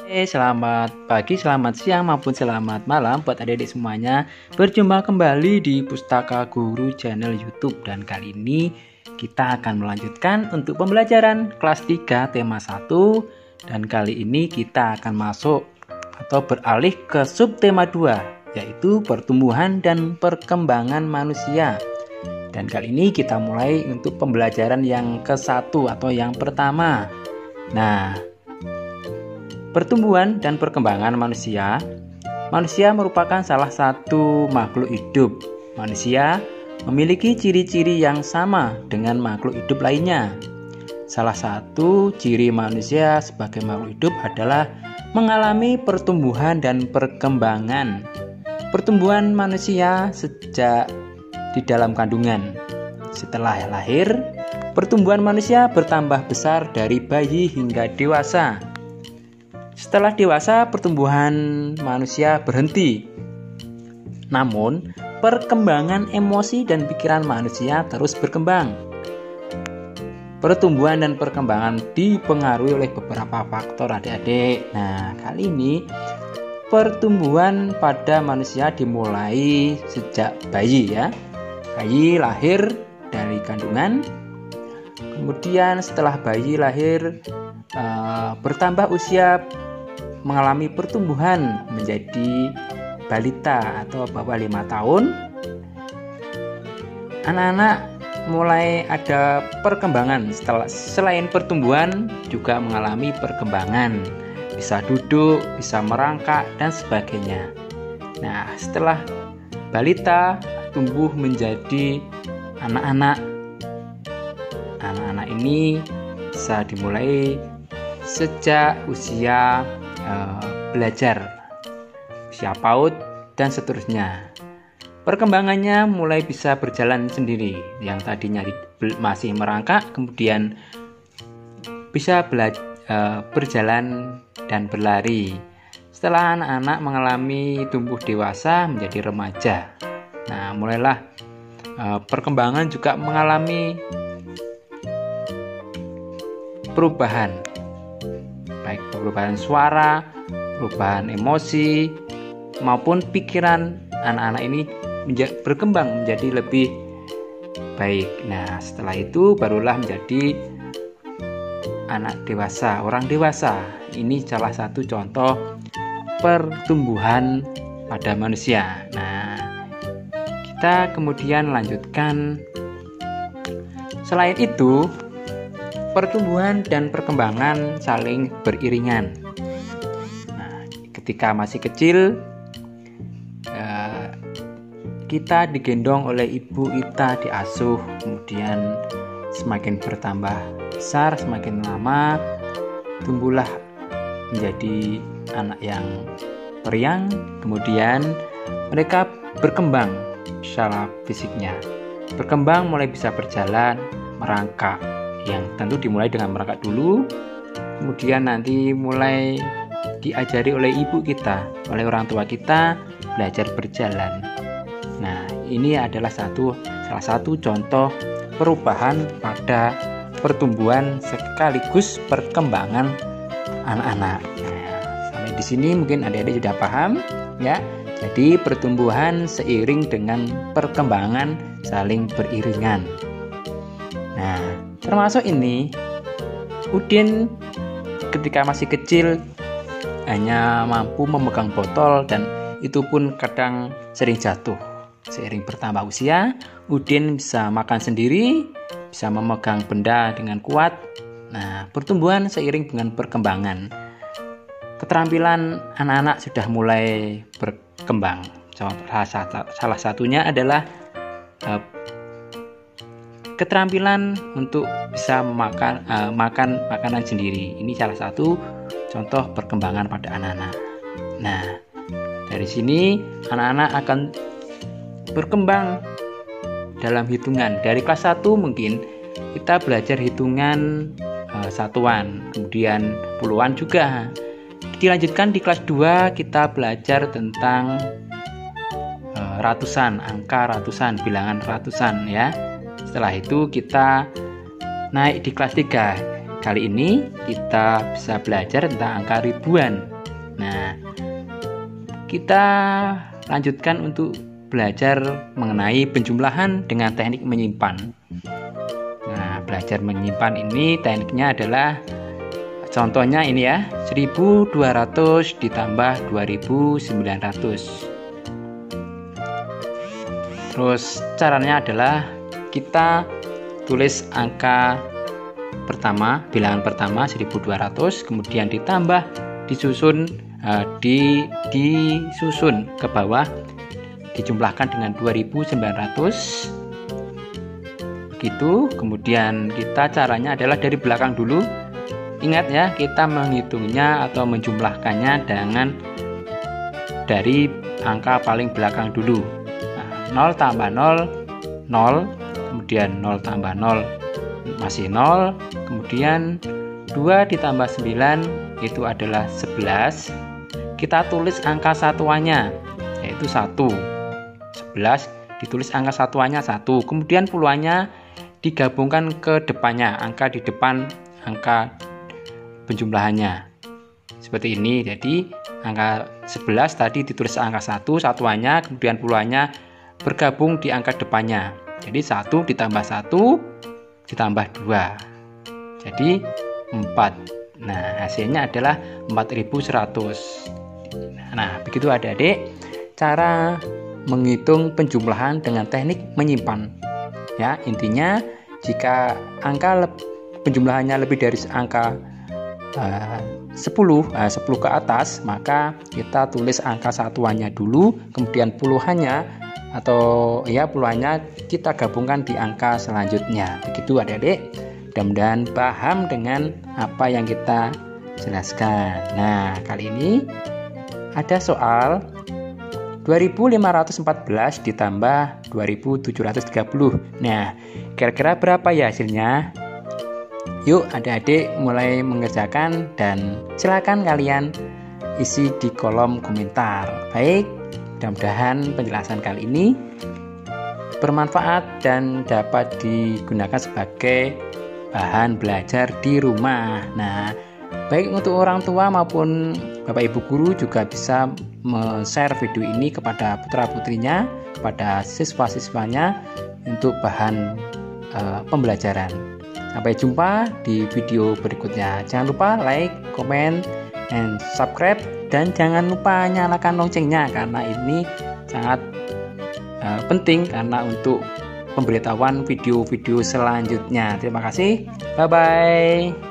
Selamat pagi, selamat siang, maupun selamat malam buat adik-adik semuanya. Berjumpa kembali di Pustaka Guru channel YouTube. Dan kali ini kita akan melanjutkan untuk pembelajaran kelas 3 tema 1. Dan kali ini kita akan masuk atau beralih ke subtema 2, yaitu pertumbuhan dan perkembangan manusia. Dan kali ini kita mulai untuk pembelajaran yang ke-1 atau yang pertama. Nah, pertumbuhan dan perkembangan manusia. Manusia merupakan salah satu makhluk hidup. Manusia memiliki ciri-ciri yang sama dengan makhluk hidup lainnya. Salah satu ciri manusia sebagai makhluk hidup adalah mengalami pertumbuhan dan perkembangan. Pertumbuhan manusia sejak di dalam kandungan. Setelah lahir, pertumbuhan manusia bertambah besar dari bayi hingga dewasa. Setelah dewasa, pertumbuhan manusia berhenti. Namun, perkembangan emosi dan pikiran manusia terus berkembang. Pertumbuhan dan perkembangan dipengaruhi oleh beberapa faktor adik-adik. Nah, kali ini pertumbuhan pada manusia dimulai sejak bayi ya. Bayi lahir dari kandungan. Kemudian setelah bayi lahir, bertambah usia, mengalami pertumbuhan menjadi balita atau bawah 5 tahun. Anak-anak mulai ada perkembangan. Selain pertumbuhan juga mengalami perkembangan, bisa duduk, bisa merangkak dan sebagainya. Nah, setelah balita tumbuh menjadi anak-anak. Anak-anak ini bisa dimulai sejak usia belajar, usia PAUD dan seterusnya. Perkembangannya mulai bisa berjalan sendiri. Yang tadinya masih merangkak, kemudian bisa berjalan dan berlari. Setelah anak-anak mengalami tumbuh dewasa menjadi remaja. Nah, mulailah perkembangan juga mengalami perubahan, baik perubahan suara, perubahan emosi, maupun pikiran anak-anak ini berkembang menjadi lebih baik. Nah, setelah itu barulah menjadi anak dewasa, orang dewasa. Ini salah satu contoh pertumbuhan pada manusia. Nah, kita kemudian lanjutkan. Selain itu, pertumbuhan dan perkembangan saling beriringan. Nah, ketika masih kecil, kita digendong oleh ibu kita, diasuh, kemudian semakin bertambah besar, semakin lama tumbuhlah menjadi anak yang periang. Kemudian mereka berkembang secara fisiknya, berkembang mulai bisa berjalan, merangkak. Yang tentu dimulai dengan merangkak dulu, kemudian nanti mulai diajari oleh ibu kita, oleh orang tua kita, belajar berjalan. Nah, ini adalah salah satu contoh perubahan pada pertumbuhan sekaligus perkembangan anak-anak. Nah, sampai di sini mungkin adik-adik sudah paham ya. Jadi pertumbuhan seiring dengan perkembangan saling beriringan. Nah, termasuk ini, Udin ketika masih kecil hanya mampu memegang botol dan itu pun kadang sering jatuh. Seiring bertambah usia, Udin bisa makan sendiri, bisa memegang benda dengan kuat. Nah, pertumbuhan seiring dengan perkembangan. Keterampilan anak-anak sudah mulai berkembang. Salah satunya adalah keterampilan untuk bisa makan makanan sendiri. Ini salah satu contoh perkembangan pada anak-anak. Nah, dari sini anak-anak akan berkembang dalam hitungan. Dari kelas 1 mungkin kita belajar hitungan satuan, kemudian puluhan juga. Dilanjutkan di kelas 2 kita belajar tentang ratusan, angka ratusan, bilangan ratusan ya. Setelah itu kita naik di kelas 3. Kali ini kita bisa belajar tentang angka ribuan. kita lanjutkan untuk belajar mengenai penjumlahan dengan teknik menyimpan. Nah, belajar menyimpan ini tekniknya adalah contohnya ini ya, 1200 ditambah 2900. Terus caranya adalah kita tulis angka pertama, bilangan pertama 1200, kemudian ditambah, disusun disusun ke bawah, dijumlahkan dengan 2900. Begitu. Kemudian kita caranya adalah dari belakang dulu. Ingat ya, kita menghitungnya atau menjumlahkannya dengan dari angka paling belakang dulu. Nah, 0 tambah 0, 0, kemudian 0 tambah 0 masih 0, kemudian 2 ditambah 9 itu adalah 11. Kita tulis angka satuannya yaitu 1. 11 ditulis angka satuannya 1, kemudian puluhannya digabungkan ke depannya, angka di depan angka penjumlahannya seperti ini. Jadi angka 11 tadi ditulis angka 1 satuannya, kemudian puluhannya bergabung di angka depannya. Jadi 1 ditambah 1 ditambah 2 jadi 4. Nah, hasilnya adalah 4100. Nah, begitu adik-adik cara menghitung penjumlahan dengan teknik menyimpan. Ya, intinya jika angka penjumlahannya lebih dari angka 10 ke atas, maka kita tulis angka satuannya dulu, kemudian puluhannya kita gabungkan di angka selanjutnya. Begitu adik-adik. Mudah-mudahan paham dengan apa yang kita jelaskan. Nah, kali ini ada soal 2514 ditambah 2730. Nah, kira-kira berapa ya hasilnya? Yuk adik-adik mulai mengerjakan dan silakan kalian isi di kolom komentar. Baik, mudah-mudahan penjelasan kali ini bermanfaat dan dapat digunakan sebagai bahan belajar di rumah. Nah, baik untuk orang tua maupun Bapak Ibu guru juga bisa share video ini kepada putra-putrinya, kepada siswa-siswanya untuk bahan pembelajaran. Sampai jumpa di video berikutnya. Jangan lupa like, comment, and subscribe, dan jangan lupa nyalakan loncengnya karena ini sangat penting karena untuk pemberitahuan video-video selanjutnya. Terima kasih. Bye-bye.